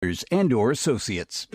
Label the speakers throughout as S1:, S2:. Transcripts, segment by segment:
S1: and/or associates.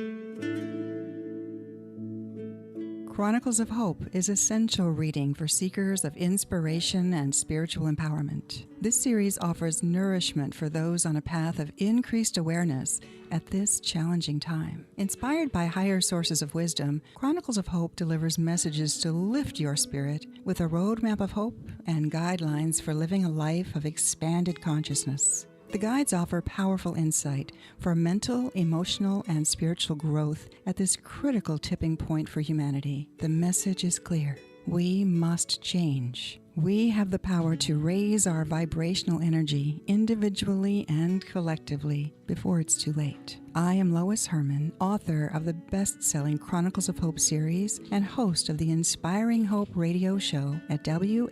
S2: Chronicles of Hope is essential reading for seekers of inspiration and spiritual empowerment. This series offers nourishment for those on a path of increased awareness at this challenging time. Inspired by higher sources of wisdom, Chronicles of Hope delivers messages to lift your spirit with a roadmap of hope and guidelines for living a life of expanded consciousness. The guides offer powerful insight for mental, emotional, and spiritual growth at this critical tipping point for humanity. The message is clear. We must change. We have the power to raise our vibrational energy individually and collectively before it's too late. I am Lois Herman, author of the best-selling Chronicles of Hope series and host of the Inspiring Hope radio show at WSMN.live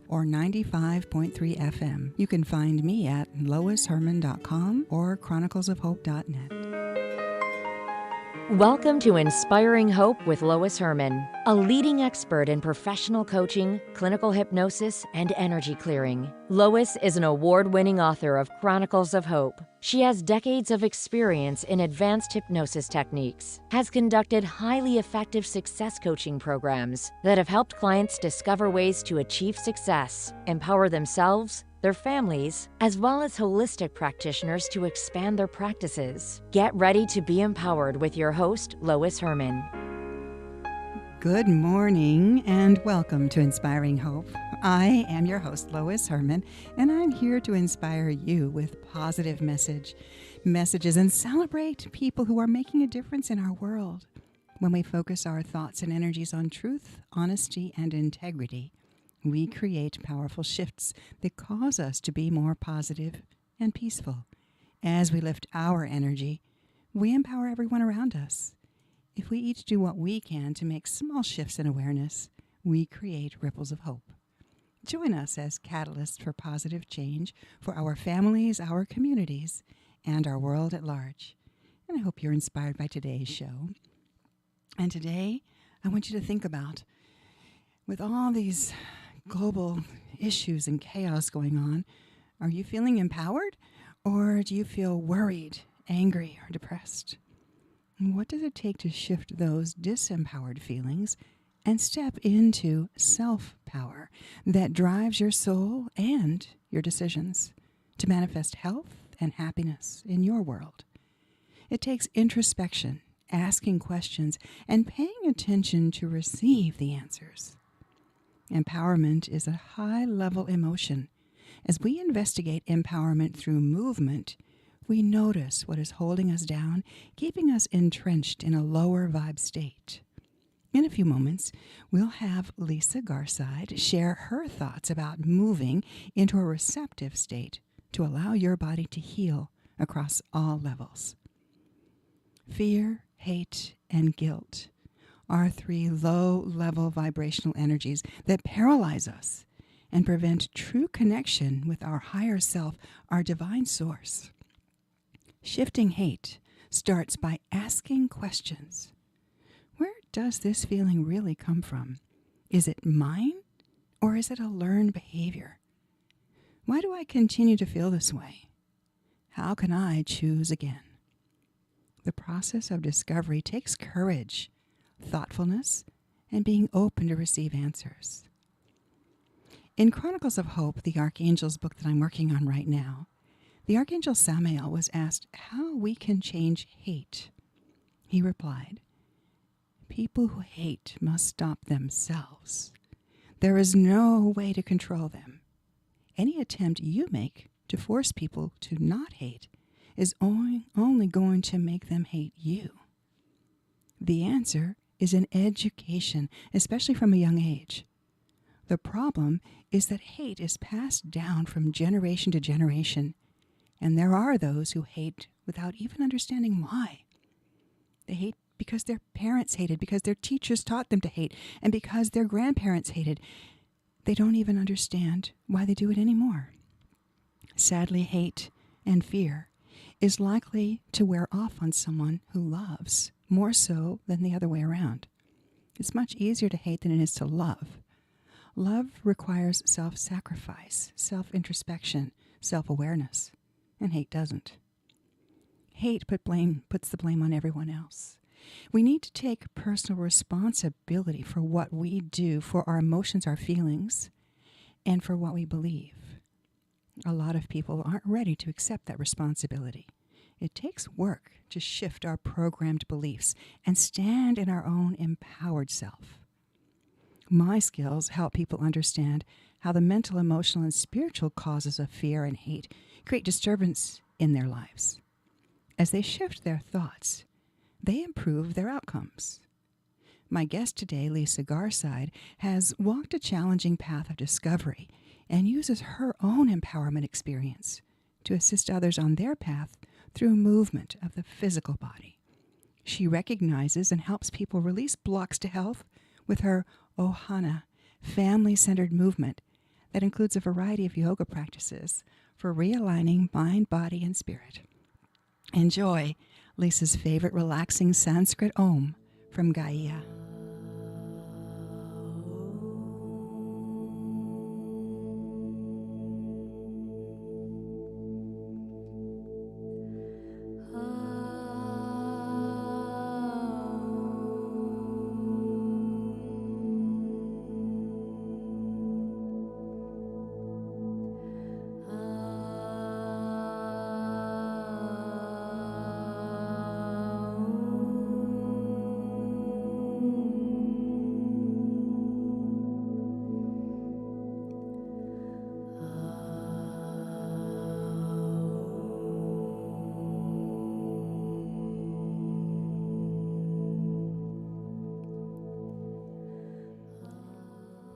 S2: or 95.3 FM. You can find me at loisherman.com or chroniclesofhope.net.
S3: Welcome to Inspiring Hope with Lois Herman, a leading expert in professional coaching, clinical hypnosis, and energy clearing. Lois is an award-winning author of Chronicles of Hope. She has decades of experience in advanced hypnosis techniques, has conducted highly effective success coaching programs that have helped clients discover ways to achieve success, empower themselves, their families, as well as holistic practitioners to expand their practices. Get ready to be empowered with your host, Lois Herman.
S2: Good morning and welcome to Inspiring Hope. I am your host, Lois Herman, and I'm here to inspire you with positive messages and celebrate people who are making a difference in our world. When we focus our thoughts and energies on truth, honesty, and integrity, we create powerful shifts that cause us to be more positive and peaceful. As we lift our energy, we empower everyone around us. If we each do what we can to make small shifts in awareness, we create ripples of hope. Join us as catalysts for positive change for our families, our communities, and our world at large. And I hope you're inspired by today's show. And today, I want you to think about, with all these global issues and chaos going on, are you feeling empowered, or do you feel worried, angry, or depressed? And what does it take to shift those disempowered feelings and step into self-power that drives your soul and your decisions to manifest health and happiness in your world? It takes introspection, asking questions, and paying attention to receive the answers. Empowerment is a high-level emotion. As we investigate empowerment through movement, we notice what is holding us down, keeping us entrenched in a lower vibe state. In a few moments, we'll have Lisa Garside share her thoughts about moving into a receptive state to allow your body to heal across all levels. Fear, hate, and guilt are three low-level vibrational energies that paralyze us and prevent true connection with our higher self, our divine source. Shifting hate starts by asking questions. Where does this feeling really come from? Is it mine, or is it a learned behavior? Why do I continue to feel this way? How can I choose again? The process of discovery takes courage, thoughtfulness, and being open to receive answers. In Chronicles of Hope, the Archangel's book that I'm working on right now, the Archangel Samael was asked how we can change hate. He replied, "People who hate must stop themselves. There is no way to control them. Any attempt you make to force people to not hate is only going to make them hate you. The answer is in education, especially from a young age. The problem is that hate is passed down from generation to generation, and there are those who hate without even understanding why. They hate because their parents hated, because their teachers taught them to hate, and because their grandparents hated. They don't even understand why they do it anymore. Sadly, hate and fear is likely to wear off on someone who loves, more so than the other way around. It's much easier to hate than it is to love. Love requires self-sacrifice, self-introspection, self-awareness, and hate doesn't. Hate puts the blame on everyone else. We need to take personal responsibility for what we do, for our emotions, our feelings, and for what we believe. A lot of people aren't ready to accept that responsibility. It takes work to shift our programmed beliefs and stand in our own empowered self. My skills help people understand how the mental, emotional, and spiritual causes of fear and hate create disturbance in their lives. As they shift their thoughts, they improve their outcomes. My guest today, Lisa Garside, has walked a challenging path of discovery and uses her own empowerment experience to assist others on their path through movement of the physical body. She recognizes and helps people release blocks to health with her Ohana, family-centered movement that includes a variety of yoga practices for realigning mind, body, and spirit. Enjoy Lisa's favorite relaxing Sanskrit Om from Gaia.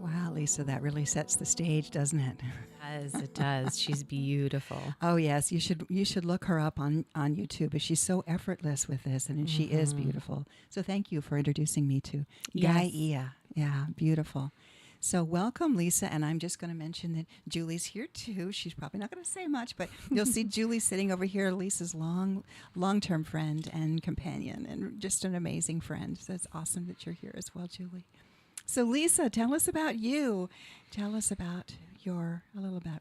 S2: Wow, Lisa, that really sets the stage, doesn't it?
S4: It does. She's beautiful.
S2: Oh yes, you should look her up on YouTube. She's so effortless with this, and she is beautiful. So thank you for introducing me to Gaia. Yeah, beautiful. So welcome, Lisa, and I'm just going to mention that Julie's here too. She's probably not going to say much, but you'll see Julie sitting over here, Lisa's long-term friend and companion, and just an amazing friend. So it's awesome that you're here as well, Julie. So Lisa, tell us about you. Tell us about a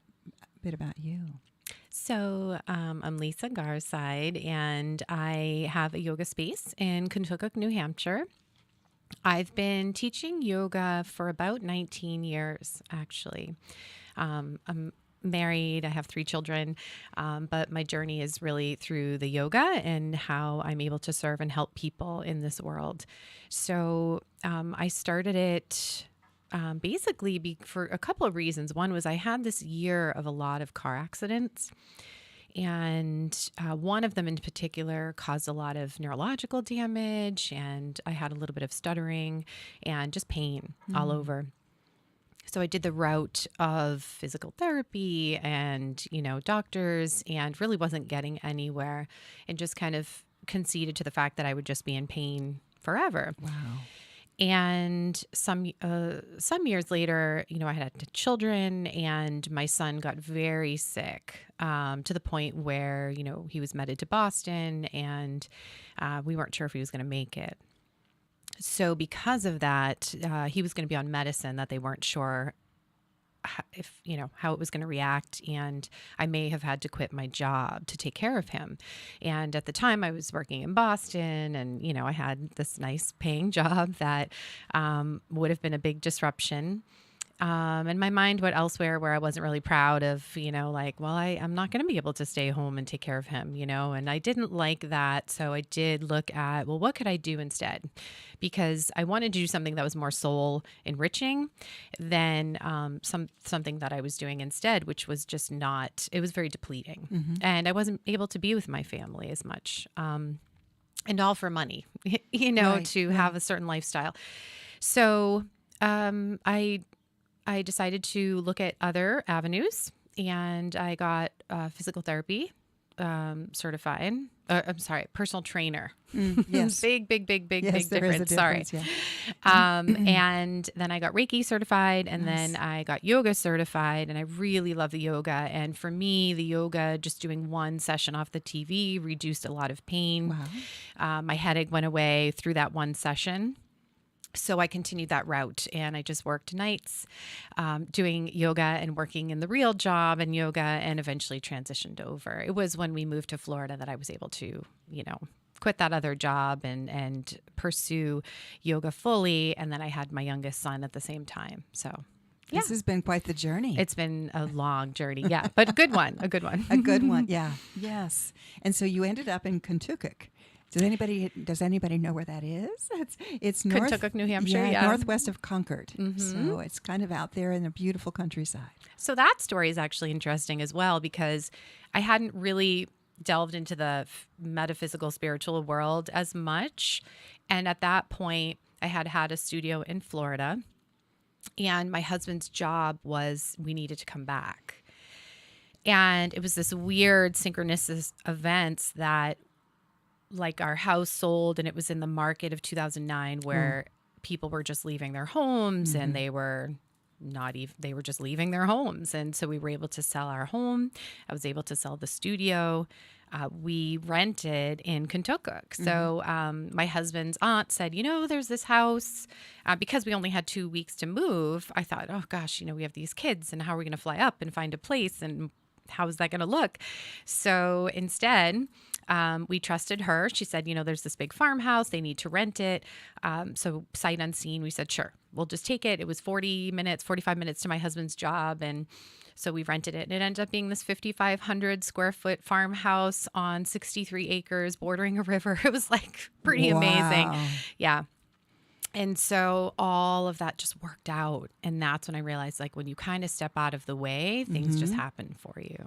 S2: bit about you.
S4: So I'm Lisa Garside, and I have a yoga space in Contagious, New Hampshire. I've been teaching yoga for about 19 years, actually. I'm married, I have 3 children, but my journey is really through the yoga and how I'm able to serve and help people in this world. So I started it basically for a couple of reasons. One was I had this year of a lot of car accidents, and one of them in particular caused a lot of neurological damage, and I had a little bit of stuttering and just pain all over. So I did the route of physical therapy and, doctors, and really wasn't getting anywhere, and just kind of conceded to the fact that I would just be in pain forever.
S2: Wow.
S4: And some years later, I had children, and my son got very sick to the point where, he was meted to Boston, and we weren't sure if he was going to make it. So because of that, he was going to be on medicine that they weren't sure how it was going to react, and I may have had to quit my job to take care of him. And at the time I was working in Boston, and, I had this nice paying job that would have been a big disruption. And my mind went elsewhere where I wasn't really proud of, I'm not going to be able to stay home and take care of him, and I didn't like that. So I did look at, what could I do instead? Because I wanted to do something that was more soul enriching than something that I was doing instead, which was just it was very depleting. Mm-hmm. And I wasn't able to be with my family as much, and all for money, to have a certain lifestyle. So I decided to look at other avenues, and I got physical therapy certified. Personal trainer.
S2: Yes.
S4: Big difference. Sorry.
S2: Yeah.
S4: And then I got Reiki certified, and then I got yoga certified, and I really love the yoga. And for me, the yoga, just doing one session off the TV reduced a lot of pain.
S2: Wow.
S4: My headache went away through that one session. So I continued that route, and I just worked nights doing yoga and working in the real job and yoga, and eventually transitioned over. It was when we moved to Florida that I was able to, quit that other job and pursue yoga fully. And then I had my youngest son at the same time. So
S2: This has been quite the journey.
S4: it's been a long journey. Yeah, but a good one. A good one.
S2: A good one. Yeah. Yes. And so you ended up in Contagious. Does anybody know where that is? It's north,
S4: Contagious, New Hampshire. Yeah.
S2: northwest of Concord. So it's kind of out there in the beautiful countryside.
S4: So that story is actually interesting as well, because I hadn't really delved into the metaphysical spiritual world as much. And at that point, I had a studio in Florida, and my husband's job was we needed to come back. And it was this weird synchronicity events that, like, our house sold, and it was in the market of 2009 where people were just leaving their homes, and they were just leaving their homes. And so we were able to sell our home. I was able to sell the studio. We rented in Contagious. So my husband's aunt said, there's this house. Because we only had 2 weeks to move, I thought, oh gosh, we have these kids, and how are we going to fly up and find a place, and how is that going to look? So instead, we trusted her. She said, there's this big farmhouse. They need to rent it. So sight unseen, we said, sure, we'll just take it. It was 45 minutes to my husband's job. And so we rented it. And it ended up being this 5,500 square foot farmhouse on 63 acres bordering a river. It was like pretty amazing. Yeah. And so all of that just worked out. And that's when I realized, like, when you kind of step out of the way, things just happen for you.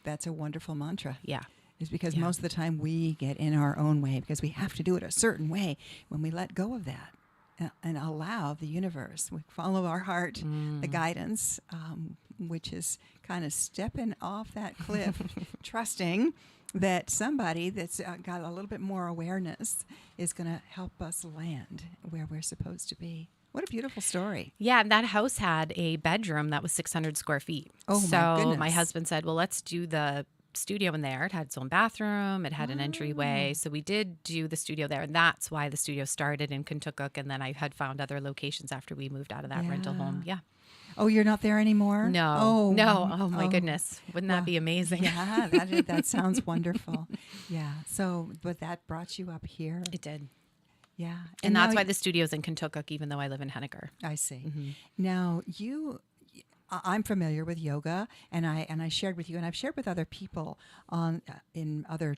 S2: That's a wonderful mantra.
S4: Yeah.
S2: Is because most of the time we get in our own way because we have to do it a certain way. When we let go of that and allow the universe, we follow our heart, the guidance, which is kind of stepping off that cliff, trusting that somebody that's got a little bit more awareness is going to help us land where we're supposed to be. What a beautiful story.
S4: Yeah, and that house had a bedroom that was 600 square feet.
S2: Oh, my goodness.
S4: So my husband said, well, let's do the studio in there. It had its own bathroom. It had an entryway. So we did do the studio there. And that's why the studio started in Contagious. And then I had found other locations after we moved out of that rental home. Yeah.
S2: Oh, you're not there anymore?
S4: No. No. Oh, my goodness. Wouldn't that be amazing?
S2: Yeah, that sounds wonderful. Yeah. So, but that brought you up here?
S4: It did.
S2: Yeah.
S4: And that's why the studio's in Contagious, even though I live in Henniker.
S2: I see. Now, I'm familiar with yoga, and I shared with you, and I've shared with other people in other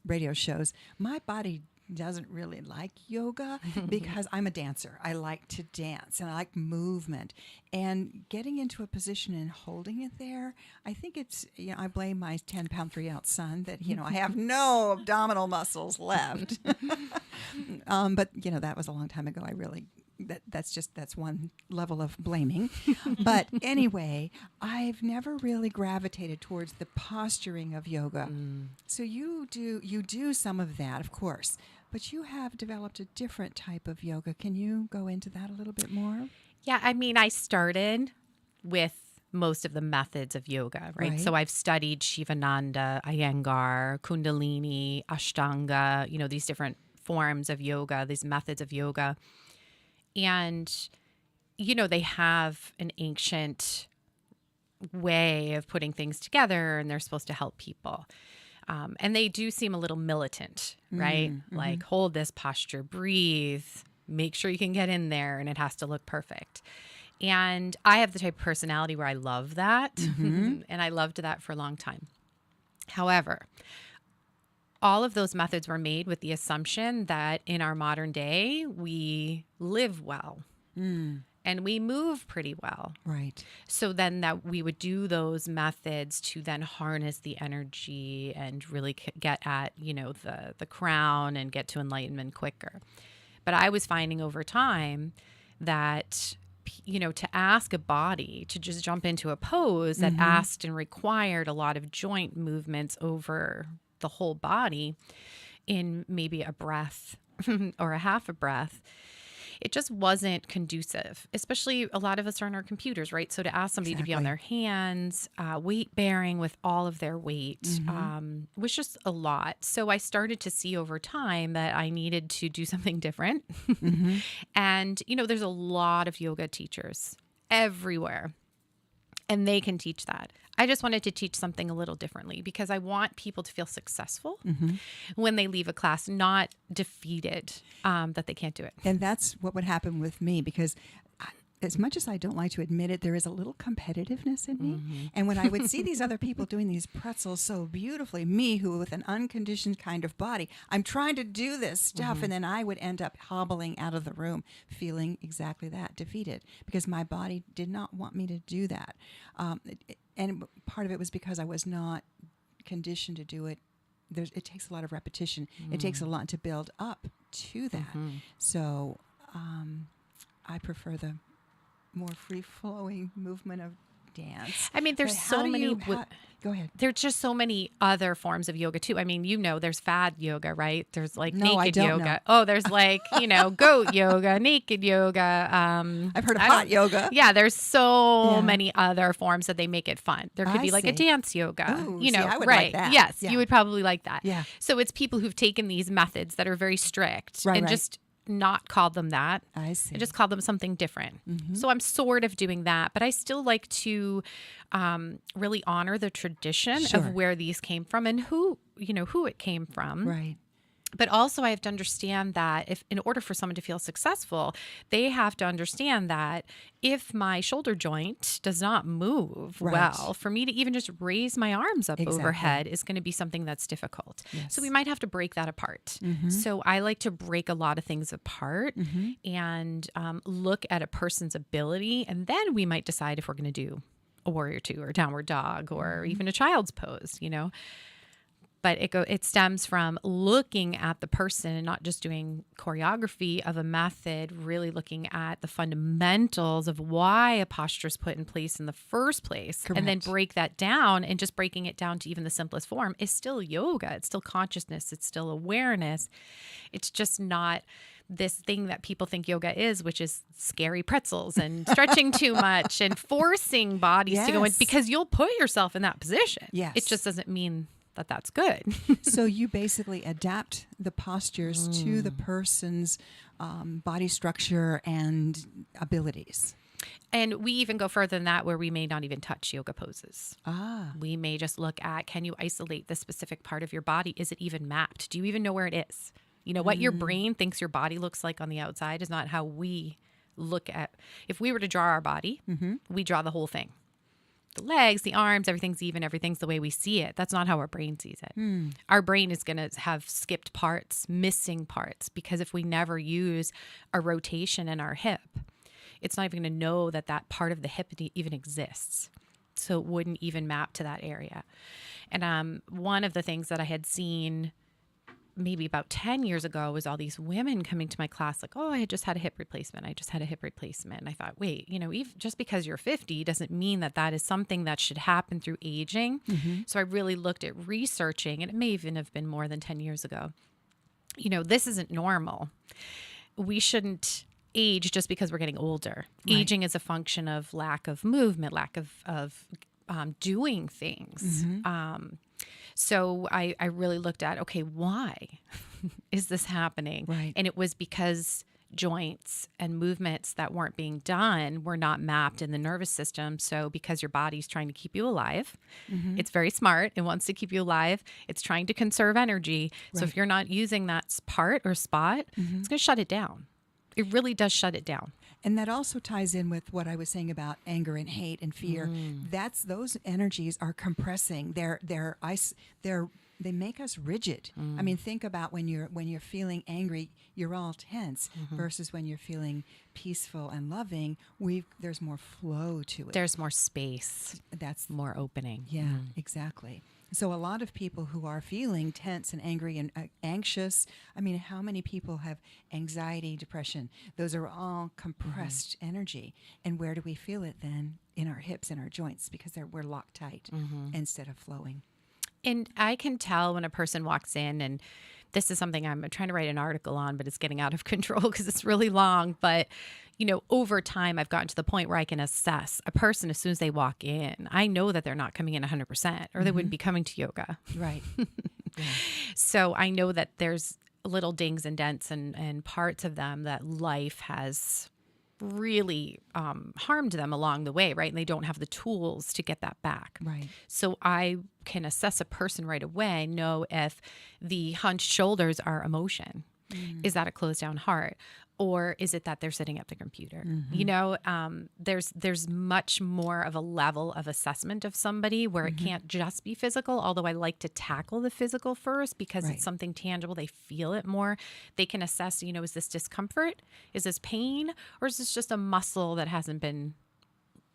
S2: radio shows. My body doesn't really like yoga because I'm a dancer. I like to dance, and I like movement. And getting into a position and holding it there, I think it's, I blame my 10-pound, 3-ounce son that, I have no abdominal muscles left. But, that was a long time ago. That's one level of blaming. But anyway, I've never really gravitated towards the posturing of yoga. So you do some of that, of course, but you have developed a different type of yoga. Can you go into that a little bit more?
S4: Yeah, I started with most of the methods of yoga, right? So I've studied Shivananda, Iyengar, Kundalini, Ashtanga, these different forms of yoga, these methods of yoga. And, they have an ancient way of putting things together, and they're supposed to help people. And they do seem a little militant, right? Like, hold this posture, breathe, make sure you can get in there, and it has to look perfect. And I have the type of personality where I love that, and I loved that for a long time. However, all of those methods were made with the assumption that in our modern day, we live well and we move pretty well.
S2: Right.
S4: So then that we would do those methods to then harness the energy and really get at, the crown and get to enlightenment quicker. But I was finding over time that, to ask a body to just jump into a pose that asked and required a lot of joint movements over the whole body in maybe a breath or a half a breath, it just wasn't conducive, especially a lot of us are on our computers, right? So to ask somebody to be on their hands, weight bearing with all of their weight was just a lot. So I started to see over time that I needed to do something different. And, there's a lot of yoga teachers everywhere, and they can teach that. I just wanted to teach something a little differently because I want people to feel successful when they leave a class, not defeated that they can't do it.
S2: And that's what would happen with me, because as much as I don't like to admit it, there is a little competitiveness in me. And when I would see these other people doing these pretzels so beautifully, me who with an unconditioned kind of body, I'm trying to do this stuff, and then I would end up hobbling out of the room feeling exactly that, defeated, because my body did not want me to do that. And part of it was because I was not conditioned to do it. It takes a lot of repetition. It takes a lot to build up to that. So I prefer the more free-flowing movement of dance.
S4: I mean, there's so many.
S2: Go ahead.
S4: There's just so many other forms of yoga too. I mean, there's fad yoga, right? There's like
S2: No, I
S4: naked
S2: don't
S4: yoga.
S2: know.
S4: Oh, there's like, goat yoga, naked yoga.
S2: I've heard of hot yoga.
S4: Yeah, there's so many other forms that they make it fun. There could be like a dance yoga.
S2: Ooh, I would
S4: right?
S2: like that.
S4: Yes,
S2: Yeah.
S4: you would probably like that.
S2: Yeah.
S4: So it's people who've taken these methods that are very strict
S2: Right,
S4: and
S2: right.
S4: just not called them that.
S2: I see.
S4: I just called them something different. So I'm sort of doing that, but I still like to really honor the tradition
S2: Sure.
S4: of where these came from and who it came from.
S2: Right.
S4: But also I have to understand that if in order for someone to feel successful, they have to understand that if my shoulder joint does not move well, for me to even just raise my arms up overhead is going to be something that's difficult.
S2: Yes.
S4: So we might have to break that apart. So I like to break a lot of things apart and look at a person's ability, and then we might decide if we're going to do a warrior two or a downward dog or even a child's pose, But it stems from looking at the person and not just doing choreography of a method, really looking at the fundamentals of why a posture is put in place in the first place.
S2: Correct.
S4: And then break that down, and just breaking it down to even the simplest form is still yoga. It's still consciousness. It's still awareness. It's just not this thing that people think yoga is, which is scary pretzels and stretching too much and forcing bodies to go in, because you'll put yourself in that position.
S2: Yes.
S4: It just doesn't mean that that's good.
S2: So you basically adapt the postures to the person's body structure and abilities.
S4: And we even go further than that, where we may not even touch yoga poses.
S2: Ah.
S4: We may just look at, can you isolate this specific part of your body? Is it even mapped? Do you even know where it is? What your brain thinks your body looks like on the outside is not how we look at. If we were to draw our body, we draw the whole thing. The legs, the arms, everything's even, everything's the way we see it. That's not how our brain sees it. Our brain is going to have skipped parts, missing parts, because if we never use a rotation in our hip, it's not even going to know that that part of the hip even exists. So it wouldn't even map to that area. And one of the things that I had seen maybe about 10 years ago was all these women coming to my class like, oh, I had just had a hip replacement. I just had a hip replacement. And I thought, wait, even just because you're 50 doesn't mean that that is something that should happen through aging. So I really looked at researching, and it may even have been more than 10 years ago. This isn't normal. We shouldn't age just because we're getting older. Right. Aging is a function of lack of movement, lack of doing things. So I really looked at, okay, why is this happening?
S2: Right.
S4: And it was because joints and movements that weren't being done were not mapped in the nervous system. So because your body's trying to keep you alive, it's very smart. It wants to keep you alive. It's trying to conserve energy. Right. So if you're not using that part or spot, it's going to shut it down. It really does shut it down.
S2: And that also ties in with what I was saying about anger and hate and fear. Those energies are compressing. They make us rigid. I mean, think about when you're feeling angry, you're all tense, versus when you're feeling peaceful and loving, there's more flow to it.
S4: There's more space.
S2: That's
S4: more opening.
S2: Yeah, exactly. So a lot of people who are feeling tense and angry and anxious, I mean, how many people have anxiety, depression? Those are all compressed energy. And where do we feel it then? In our hips and our joints, because we're locked tight instead of flowing.
S4: And I can tell when a person walks in and this is something I'm trying to write an article on, but it's getting out of control because it's really long. But, over time, I've gotten to the point where I can assess a person as soon as they walk in. I know that they're not coming in 100%, or they wouldn't be coming to yoga.
S2: Right. Yeah.
S4: So I know that there's little dings and dents and parts of them that life has really harmed them along the way, right? And they don't have the tools to get that back.
S2: Right.
S4: So I can assess a person right away, know if the hunched shoulders are emotion. Is that a closed down heart? Or is it that they're sitting at the computer? There's much more of a level of assessment of somebody where it can't just be physical, although I like to tackle the physical first because it's something tangible. They feel it more. They can assess, is this discomfort? Is this pain? Or is this just a muscle that hasn't been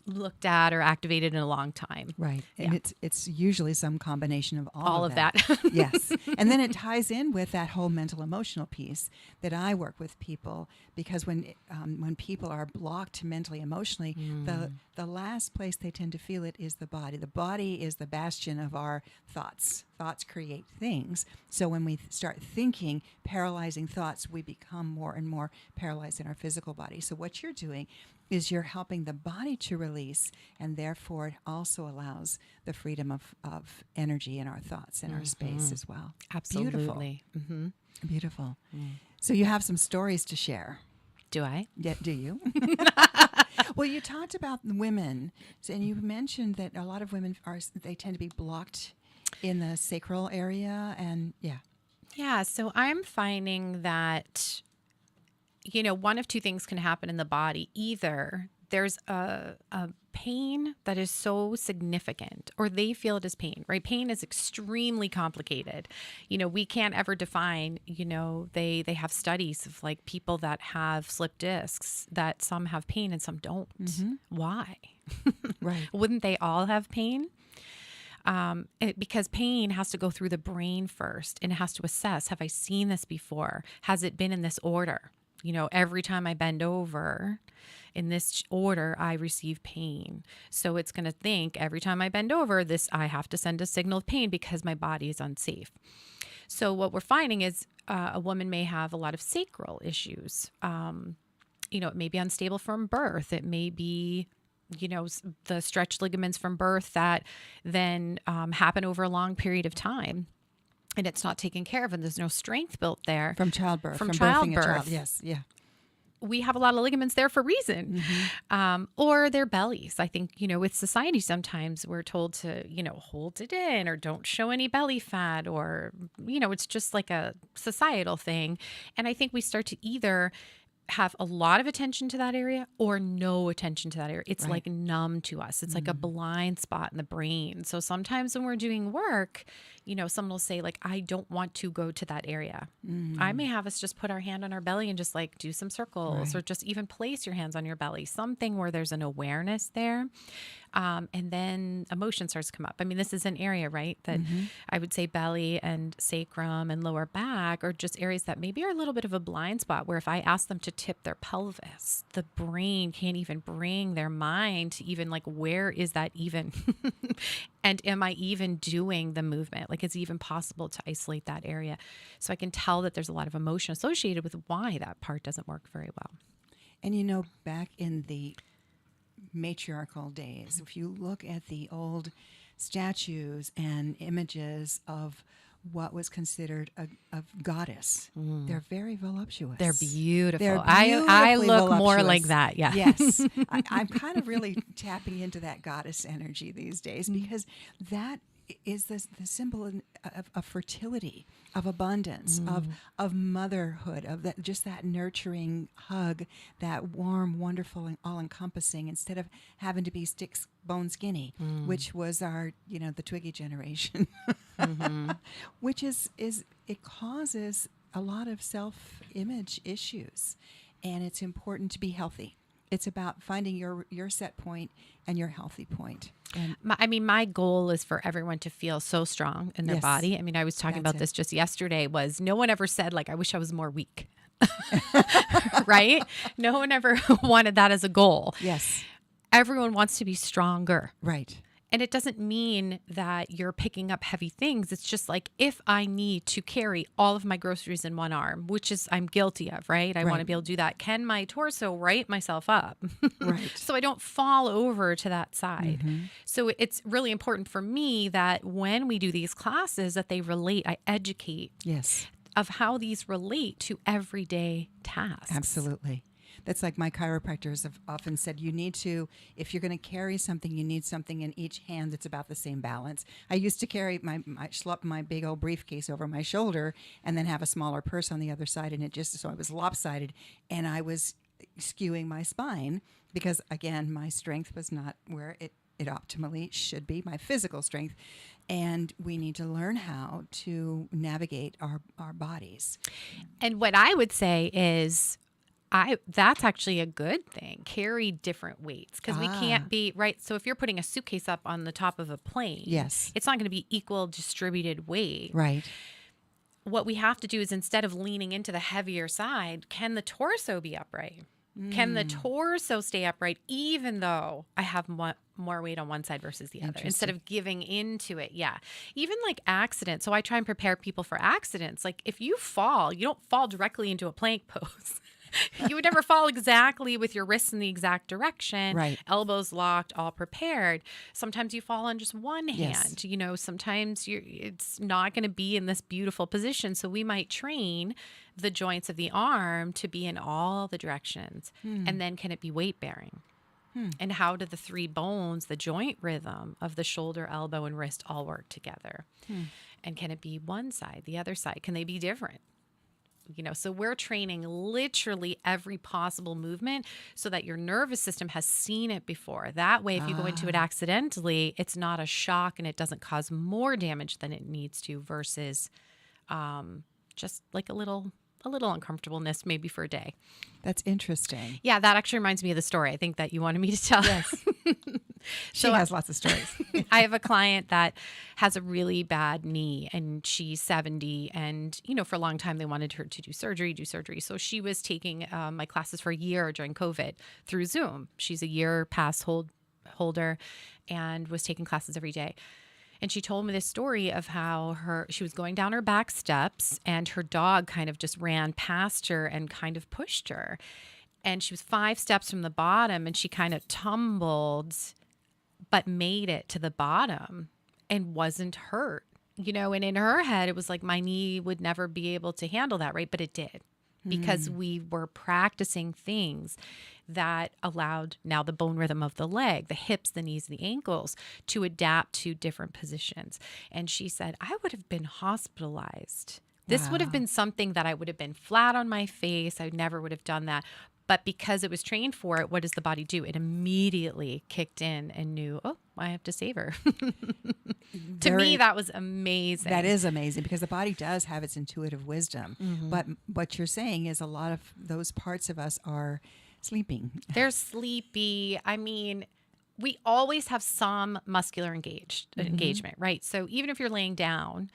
S4: looked at or activated in a long time?
S2: Right. And it's usually some combination of all
S4: of that.
S2: Yes. And then it ties in with that whole mental emotional piece that I work with people, because when people are blocked mentally, emotionally, the last place they tend to feel it is the body. The body is the bastion of our thoughts. Thoughts create things. So when we start thinking paralyzing thoughts, we become more and more paralyzed in our physical body. So what you're doing is you're helping the body to release, and therefore it also allows the freedom of energy in our thoughts and our space as well.
S4: Absolutely.
S2: Beautiful. Beautiful. So you have some stories to share.
S4: Do I?
S2: Yeah, do you? Well, you talked about women, and you mentioned that a lot of women they tend to be blocked in the sacral area, and
S4: Yeah, so I'm finding that one of two things can happen in the body. Either there's a pain that is so significant, or they feel it as pain, right? Pain is extremely complicated. We can't ever define, they have studies of like people that have slip discs, that some have pain and some don't. Why?
S2: Right.
S4: Wouldn't they all have pain? Because pain has to go through the brain first, and it has to assess, have I seen this before? Has it been in this order? Every time I bend over in this order, I receive pain. So it's going to think every time I bend over I have to send a signal of pain because my body is unsafe. So what we're finding is a woman may have a lot of sacral issues. It may be unstable from birth. It may be the stretched ligaments from birth that then happen over a long period of time. And it's not taken care of, and there's no strength built there.
S2: From childbirth.
S4: From
S2: birthing a child.
S4: childbirth.
S2: Yes, yeah.
S4: We have a lot of ligaments there for a reason. Or their bellies. I think, with society sometimes we're told to, hold it in, or don't show any belly fat, or, it's just like a societal thing. And I think we start to either have a lot of attention to that area or no attention to that area. It's like numb to us. It's like a blind spot in the brain. So sometimes when we're doing work, someone will say like, I don't want to go to that area. I may have us just put our hand on our belly and just like do some circles, or just even place your hands on your belly, something where there's an awareness there. And then emotion starts to come up. I mean, this is an area, right, that I would say belly and sacrum and lower back are just areas that maybe are a little bit of a blind spot, where if I ask them to tip their pelvis, the brain can't even bring their mind to even like, where is that even? And am I even doing the movement? Like, it's even possible to isolate that area. So I can tell that there's a lot of emotion associated with why that part doesn't work very well.
S2: And back in the matriarchal days, if you look at the old statues and images of what was considered a goddess, they're very voluptuous.
S4: They're beautiful.
S2: I
S4: look more like that. Yeah.
S2: Yes. I'm kind of really tapping into that goddess energy these days, because that is the symbol of fertility, of abundance, of motherhood, of that nurturing hug, that warm, wonderful, and all-encompassing, instead of having to be stick, bone skinny, which was our, the Twiggy generation, which is it causes a lot of self-image issues, and it's important to be healthy. It's about finding your set point and your healthy point. And
S4: my goal is for everyone to feel so strong in their body. I mean, I was talking about this just yesterday, was no one ever said like, I wish I was more weak, right? No one ever wanted that as a goal.
S2: Yes.
S4: Everyone wants to be stronger.
S2: Right.
S4: And it doesn't mean that you're picking up heavy things. It's just like, if I need to carry all of my groceries in one arm, which is I'm guilty of, right? I want to be able to do that. Can my torso right myself up?
S2: Right.
S4: So I don't fall over to that side. So it's really important for me that when we do these classes that they relate, I educate of how these relate to everyday tasks.
S2: Absolutely. That's like my chiropractors have often said, you need to, if you're going to carry something, you need something in each hand that's about the same balance. I used to carry my big old briefcase over my shoulder and then have a smaller purse on the other side, and so I was lopsided, and I was skewing my spine because, again, my strength was not where it optimally should be, my physical strength. And we need to learn how to navigate our bodies.
S4: And what I would say is, that's actually a good thing. Carry different weights, because we can't be right. So if you're putting a suitcase up on the top of a plane, it's not going to be equal distributed weight.
S2: Right.
S4: What we have to do is, instead of leaning into the heavier side, can the torso be upright? Can the torso stay upright even though I have more weight on one side versus the other, instead of giving into it? Yeah. Even like accidents. So I try and prepare people for accidents. Like, if you fall, you don't fall directly into a plank pose. You would never fall exactly with your wrists in the exact direction, elbows locked, all prepared. Sometimes you fall on just one hand. You know, sometimes it's not going to be in this beautiful position. So we might train the joints of the arm to be in all the directions. And then, can it be weight bearing? And how do the three bones, the joint rhythm of the shoulder, elbow, and wrist all work together? And can it be one side, the other side? Can they be different? You know, so we're training literally every possible movement so that your nervous system has seen it before. That way, if you go into it accidentally, it's not a shock and it doesn't cause more damage than it needs to, versus just like a little uncomfortableness maybe for a day.
S2: That's interesting.
S4: Yeah, that actually reminds me of the story I think that you wanted me to tell.
S2: Yes. She has lots of stories.
S4: I have a client that has a really bad knee, and she's 70, and, you know, for a long time they wanted her to do surgery. So she was taking my classes for a year during COVID through Zoom. She's a year pass holder and was taking classes every day. And she told me this story of how she was going down her back steps, and her dog kind of just ran past her and kind of pushed her. And she was 5 steps from the bottom, and she kind of tumbled, but made it to the bottom and wasn't hurt. You know, and in her head, it was like, my knee would never be able to handle that, right? But it did, because we were practicing things that allowed now the bone rhythm of the leg, the hips, the knees, the ankles to adapt to different positions. And she said, I would have been hospitalized. This would have been something that I would have been flat on my face. I never would have done that. But because it was trained for it, what does the body do? It immediately kicked in and knew, oh, I have to save her. To me, that was amazing.
S2: That is amazing, because the body does have its intuitive wisdom. But what you're saying is a lot of those parts of us are sleeping.
S4: They're sleepy. I mean, we always have some muscular engagement, right? So even if you're laying down,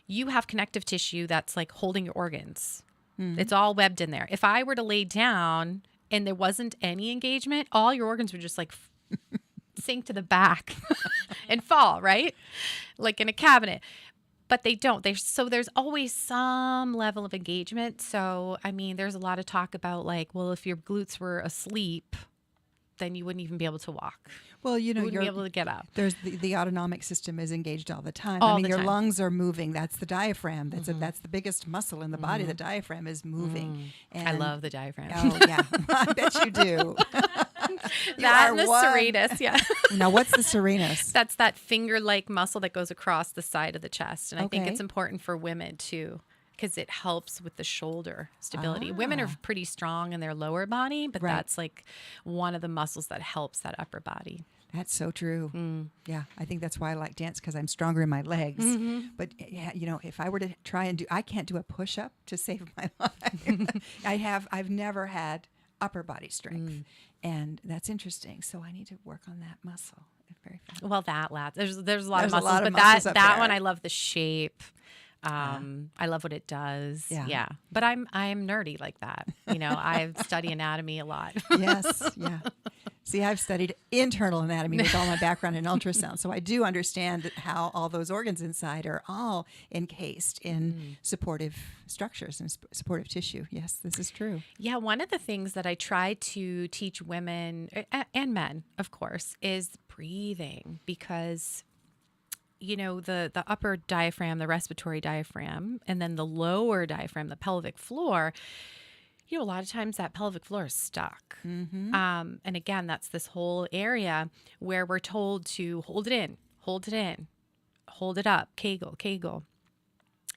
S4: you have connective tissue that's like holding your organs. It's all webbed in there. If I were to lay down and there wasn't any engagement, all your organs would just like sink to the back and fall, right? Like in a cabinet. But they don't. So there's always some level of engagement. So, I mean, there's a lot of talk about like, well, if your glutes were asleep, then you wouldn't even be able to walk.
S2: Well, you know,
S4: you wouldn't be able to get up.
S2: There's the autonomic system is engaged all the time. Your
S4: time.
S2: lungs are moving. That's the diaphragm. That's the biggest muscle in the body. The diaphragm is moving. And
S4: I love the diaphragm.
S2: Oh yeah, I bet you do.
S4: That and the serratus, yeah.
S2: Now, what's the serratus?
S4: That's that finger-like muscle that goes across the side of the chest, and I think it's important for women too, because it helps with the shoulder stability. Women are pretty strong in their lower body, but that's like one of the muscles that helps that upper body.
S2: That's so true. Yeah, I think that's why I like dance, because I'm stronger in my legs. But yeah, you know, if I were to try and I can't do a push-up to save my life. I've never had upper body strength, and that's interesting. So I need to work on that muscle. Very fun.
S4: Well, there's a lot of muscles, but that one I love the shape. I love what it does. Yeah. But I'm nerdy like that. You know, I study anatomy a lot.
S2: Yes. Yeah. See, I've studied internal anatomy with all my background in ultrasound, so I do understand how all those organs inside are all encased in supportive structures and supportive tissue. Yes, this is true.
S4: Yeah, one of the things that I try to teach women and men, of course, is breathing, because the upper diaphragm, the respiratory diaphragm, and then the lower diaphragm, the pelvic floor, a lot of times that pelvic floor is stuck. And again, that's this whole area where we're told to hold it in, hold it up, Kegel.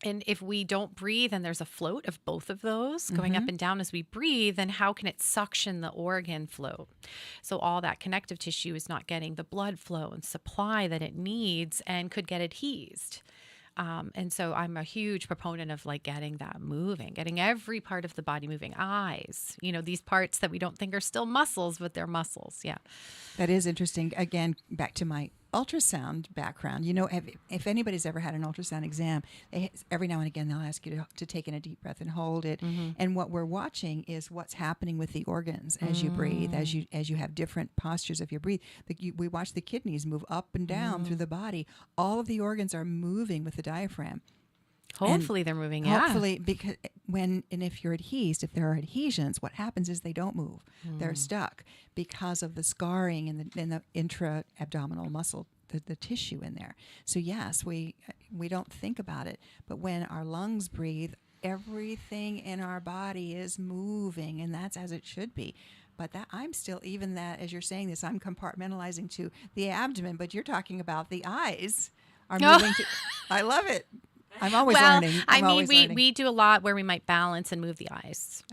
S4: And if we don't breathe and there's a float of both of those going up and down as we breathe, then how can it suction the organ float? So all that connective tissue is not getting the blood flow and supply that it needs and could get adhesed. And so I'm a huge proponent of getting that moving, getting every part of the body moving. Eyes, these parts that we don't think are still muscles, but they're muscles. Yeah.
S2: That is interesting. Again, back to my ultrasound background. If anybody's ever had an ultrasound exam, every now and again they'll ask you to take in a deep breath and hold it. And what we're watching is what's happening with the organs as you breathe, as you have different postures of your breathe. We watch the kidneys move up and down through the body. All of the organs are moving with the diaphragm.
S4: Hopefully they're moving. Yeah.
S2: Hopefully, because if you're adhesed, if there are adhesions, what happens is they don't move. They're stuck because of the scarring in the intra-abdominal muscle, the tissue in there. So yes, we don't think about it, but when our lungs breathe, everything in our body is moving, and that's as it should be. But I'm still, even that, as you're saying this, I'm compartmentalizing to the abdomen, but you're talking about the eyes are moving to. I love it. I'm always learning.
S4: We do a lot where we might balance and move the eyes.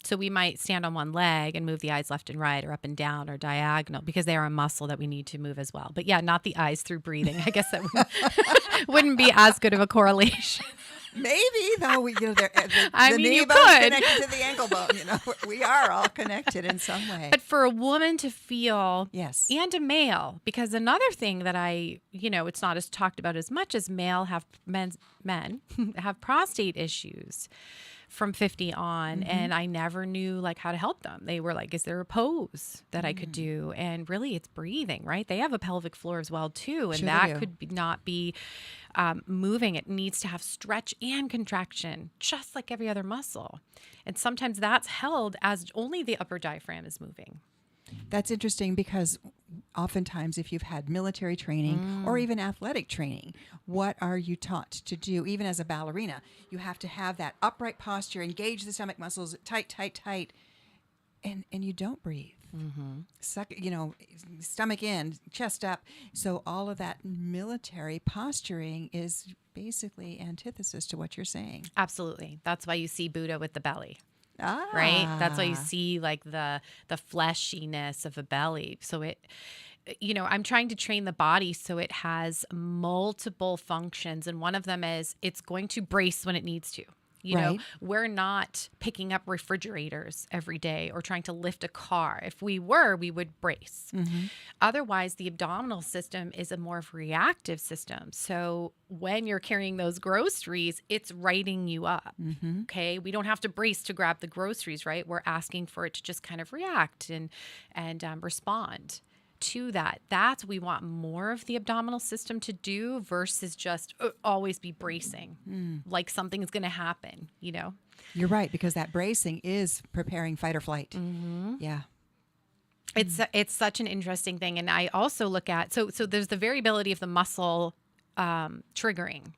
S4: So we might stand on one leg and move the eyes left and right, or up and down, or diagonal, because they are a muscle that we need to move as well. But yeah, not the eyes through breathing. I guess that wouldn't be as good of a correlation.
S2: Maybe, though, the knee
S4: you
S2: bone's
S4: could.
S2: connected to the ankle bone. We are all connected in some way.
S4: But for a woman to feel,
S2: yes,
S4: and a male, because another thing that it's not as talked about as much as men have prostate issues from 50 on, and I never knew how to help them. They were like, is there a pose that I could do? And really it's breathing, right? They have a pelvic floor as well too, and that could not be moving. It needs to have stretch and contraction, just like every other muscle. And sometimes that's held as only the upper diaphragm is moving.
S2: That's interesting, because oftentimes if you've had military training or even athletic training, what are you taught to do? Even as a ballerina, you have to have that upright posture, engage the stomach muscles, tight, and you don't breathe. Suck, stomach in, chest up. So all of that military posturing is basically antithesis to what you're saying.
S4: Absolutely. That's why you see Buddha with the belly. Right? That's why you see the fleshiness of a belly. So I'm trying to train the body so it has multiple functions. And one of them is it's going to brace when it needs to. We're not picking up refrigerators every day or trying to lift a car. If we were, we would brace. Otherwise, the abdominal system is a more reactive system. So when you're carrying those groceries, it's righting you up. Okay. We don't have to brace to grab the groceries, right? We're asking for it to just kind of react and respond to that. That's we want more of the abdominal system to do versus just always be bracing like something is going to happen,
S2: You're right, because that bracing is preparing fight or flight. Yeah.
S4: It's such an interesting thing. And I also look at, so there's the variability of the muscle triggering.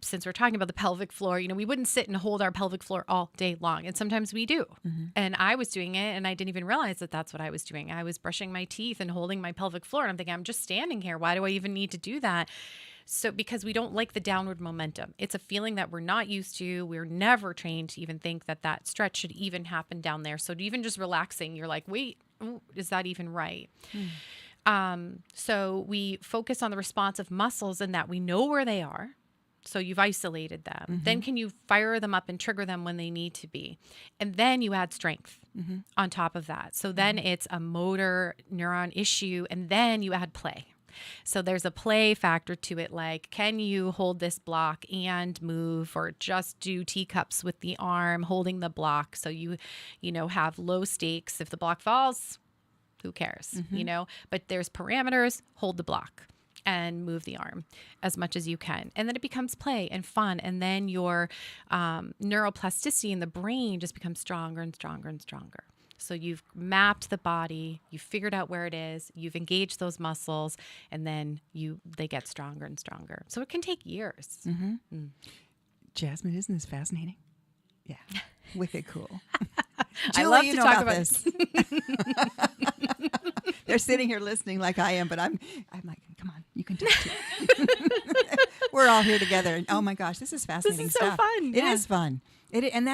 S4: Since we're talking about the pelvic floor, we wouldn't sit and hold our pelvic floor all day long. And sometimes we do. And I was doing it and I didn't even realize that that's what I was doing. I was brushing my teeth and holding my pelvic floor. And I'm thinking, I'm just standing here. Why do I even need to do that? So because we don't like the downward momentum. It's a feeling that we're not used to. We're never trained to even think that stretch should even happen down there. So even just relaxing, you're like, wait, is that even right? So we focus on the responsive muscles and that we know where they are. So you've isolated them. Then can you fire them up and trigger them when they need to be? And then you add strength on top of that. So then it's a motor neuron issue, and then you add play. So there's a play factor to it. Like, can you hold this block and move, or just do teacups with the arm holding the block? So you have low stakes. If the block falls, who cares, but there's parameters. Hold the block and move the arm as much as you can. And then it becomes play and fun. And then your neuroplasticity in the brain just becomes stronger and stronger and stronger. So you've mapped the body, you've figured out where it is, you've engaged those muscles, and then they get stronger and stronger. So it can take years.
S2: Mm-hmm. Jasmine, isn't this fascinating? Yeah, wicked cool.
S4: I love to talk about
S2: this. They're sitting here listening like I am, but I'm like, come on, you can do it too. We're all here together. And, oh my gosh, this is fascinating stuff.
S4: So fun.
S2: It is fun. And